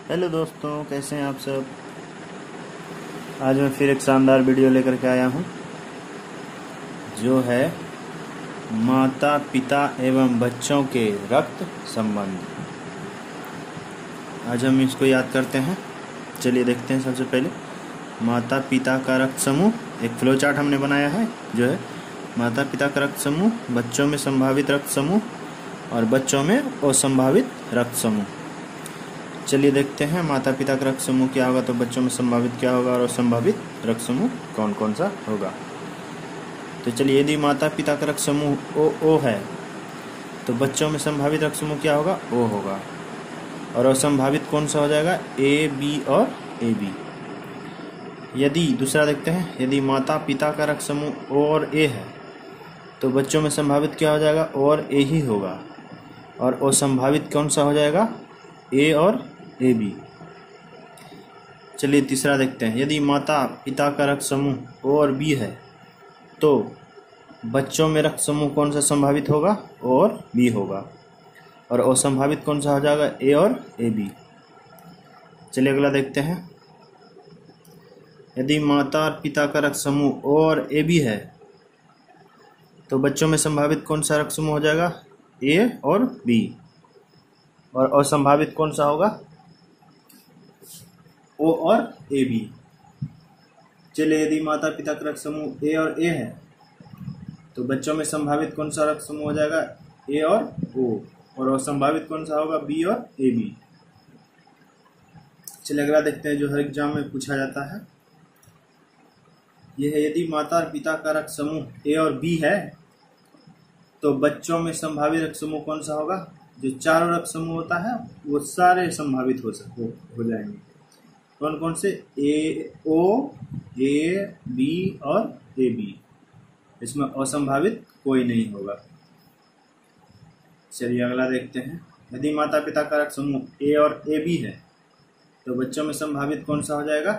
Hello दोस्तों, कैसे हैं आप सब। आज मैं फिर एक शानदार वीडियो लेकर के आया हूं, जो है माता पिता एवं बच्चों के रक्त संबंध। आज हम इसको याद करते हैं। चलिए देखते हैं। सबसे पहले माता पिता का रक्त समूह, एक फ्लो चार्ट हमने बनाया है, जो है माता पिता का रक्त समूह, बच्चों में संभावित रक्त समूह और बच्चों में असंभावित रक्त समूह। चलिए देखते हैं माता पिता का रक्त समूह क्या होगा, तो बच्चों में संभावित क्या होगा और असंभावित रक्त समूह कौन कौन सा होगा। तो चलिए, यदि माता पिता का रक्त समूह ओ है तो बच्चों में संभावित रक्त समूह क्या होगा, ओ होगा। और असंभावित कौन सा हो जाएगा, ए बी और ए बी। यदि दूसरा देखते हैं, यदि माता पिता का रक्त समूह ओ और ए है तो बच्चों में संभावित क्या हो जाएगा, ओ और ए ही होगा। और असंभावित कौन सा हो जाएगा, ए और ए बी। चलिए तीसरा देखते हैं, यदि माता पिता का रक्त समूह ओ और बी है तो बच्चों में रक्त समूह कौन सा संभावित होगा, ओ और बी होगा। और असंभावित कौन सा हो जाएगा, ए और ए बी। चलिए अगला देखते हैं, यदि माता और पिता का रक्त समूह ओ और ए बी है तो बच्चों में संभावित कौन सा रक्त समूह हो जाएगा, ए और बी। और असंभावित कौन सा होगा, ओ और ए बी। चलिए, यदि माता पिता का रक्त समूह ए और ए है तो बच्चों में संभावित कौन सा रक्त समूह हो जाएगा, ए और ओ। और असंभावित कौन सा होगा, बी और ए बी। चलिए अगला देखते हैं, जो हर एग्जाम में पूछा जाता है। यह है, यदि माता और पिता का रक्त समूह ए और बी है तो बच्चों में संभावित रक्त समूह कौन सा होगा। जो चारों रक्त समूह होता है वो सारे संभावित हो जाएंगे। कौन कौन से, ए ओ, ए बी और ए बी। इसमें असंभावित कोई नहीं होगा। चलिए अगला देखते हैं, यदि माता पिता का रक्त समूह ए और ए बी है तो बच्चों में संभावित कौन सा हो जाएगा,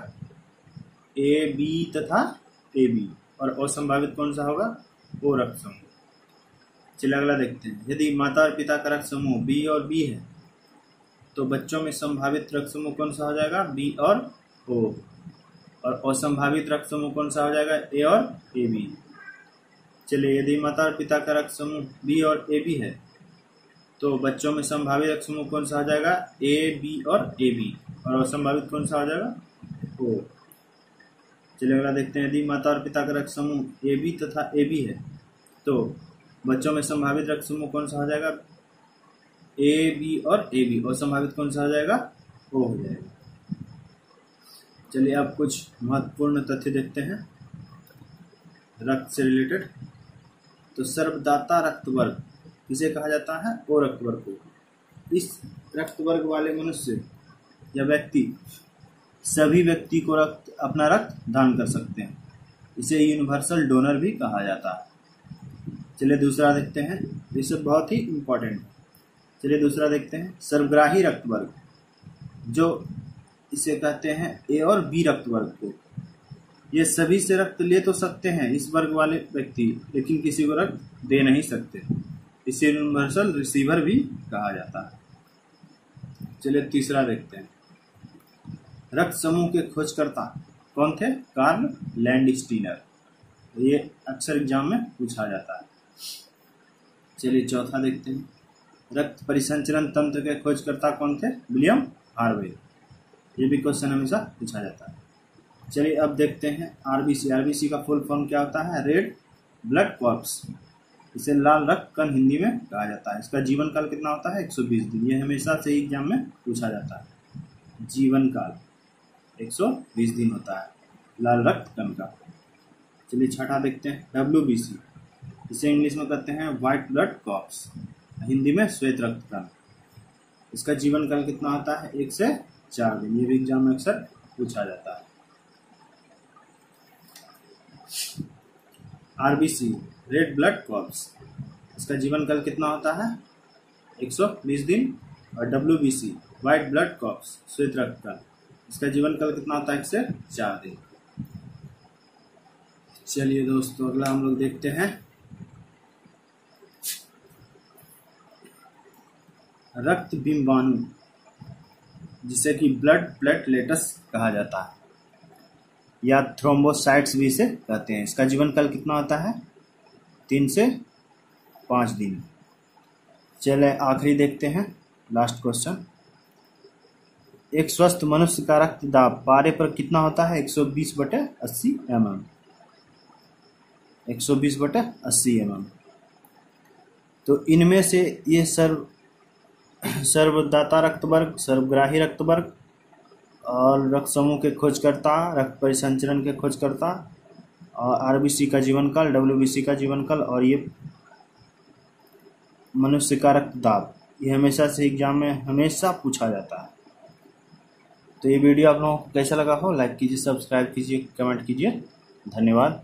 ए बी तथा ए बी। और असंभावित कौन सा होगा, ओ रक्त समूह। चलिए अगला देखते हैं, यदि माता और पिता का रक्त समूह बी और बी है तो बच्चों में संभावित रक्त समूह कौन सा हो जाएगा, बी और ओ। और असंभावित रक्त समूह कौन सा हो जाएगा, ए और ए बी। चलिए, यदि माता और पिता का रक्त समूह बी और ए बी है तो बच्चों में संभावित रक्त समूह कौन सा हो जाएगा, ए बी और ए बी। और असंभावित कौन सा हो जाएगा, ओ। चलिए अगला देखते हैं, यदि माता और पिता का रक्त समूह ए बी तथा ए बी है तो बच्चों में संभावित रक्त समूह कौन सा हो जाएगा, ए बी और ए बी। और संभावित कौन सा हो जाएगा, ओ हो जाएगा। चलिए अब कुछ महत्वपूर्ण तथ्य देखते हैं रक्त से रिलेटेड। तो सर्वदाता रक्त वर्ग किसे कहा जाता है, ओ रक्त वर्ग को। इस रक्त वर्ग वाले मनुष्य या व्यक्ति सभी व्यक्ति को अपना रक्त दान कर सकते हैं। इसे यूनिवर्सल डोनर भी कहा जाता है। चलिए दूसरा देखते हैं, ये सब बहुत ही इम्पोर्टेंट है। चलिए दूसरा देखते हैं, सर्वग्राही रक्त वर्ग, जो इसे कहते हैं ए और बी रक्त वर्ग को। ये सभी से रक्त ले तो सकते हैं इस वर्ग वाले व्यक्ति, लेकिन किसी को रक्त दे नहीं सकते। इसे यूनिवर्सल रिसीवर भी कहा जाता है। चलिए तीसरा देखते हैं, रक्त समूह के खोजकर्ता कौन थे, कार्ल लैंडस्टीनर। ये अक्सर एग्जाम में पूछा जाता है। चलिए चौथा देखते हैं, रक्त परिसंचरण तंत्र के खोजकर्ता कौन थे, विलियम हार्वे। ये भी क्वेश्चन हमेशा पूछा जाता है। चलिए अब देखते हैं आरबीसी। आरबीसी का फुल फॉर्म क्या होता है, रेड ब्लड कॉर्प्स। इसे लाल रक्त कण हिंदी में कहा जाता है। इसका जीवन काल कितना होता है, 120 दिन। ये हमेशा से ही एग्जाम में पूछा जाता है। जीवन काल 120 दिन होता है लाल रक्त कण का। चलिए छठा देखते हैं, डब्ल्यूबीसी। इसे इंग्लिश में कहते हैं व्हाइट ब्लड कॉर्प्स, हिंदी में श्वेत रक्त कण। इसका जीवन काल कितना होता है, 1 से 4 दिन। ये भी एग्जाम में अक्सर पूछा जाता है। आरबीसी रेड ब्लड कॉर्प्स, इसका जीवन काल कितना होता है, 120 दिन। और डब्ल्यूबीसी व्हाइट ब्लड कॉर्प्स, श्वेत रक्त कण, इसका जीवन काल कितना होता है, 1 से 4 दिन। चलिए दोस्तों अगला हम लोग देखते हैं, रक्त बिंबाणु। जिसे कि ब्लड प्लेटलेट्स कहा जाता है, या थ्रोम्बोसाइट्स भी इसे कहते हैं। इसका जीवन काल कितना होता है? 3 से 5 दिन। चले आखिरी देखते हैं, लास्ट क्वेश्चन। एक स्वस्थ मनुष्य का रक्त दाब पारे पर कितना होता है? 120/80 mm। 120/80 mm। तो इनमें से ये सर्वदाता रक्त वर्ग, सर्वग्राही रक्त वर्ग और रक्त समूह के खोजकर्ता, रक्त परिसंचरण के खोजकर्ता, और आरबीसी का जीवन काल, डब्ल्यूबीसी का जीवन काल, और ये मनुष्य का रक्त दाब, ये हमेशा से एग्जाम में हमेशा पूछा जाता है। तो ये वीडियो आप लोगों को कैसा लगा हो, लाइक कीजिए, सब्सक्राइब कीजिए, कमेंट कीजिए। धन्यवाद।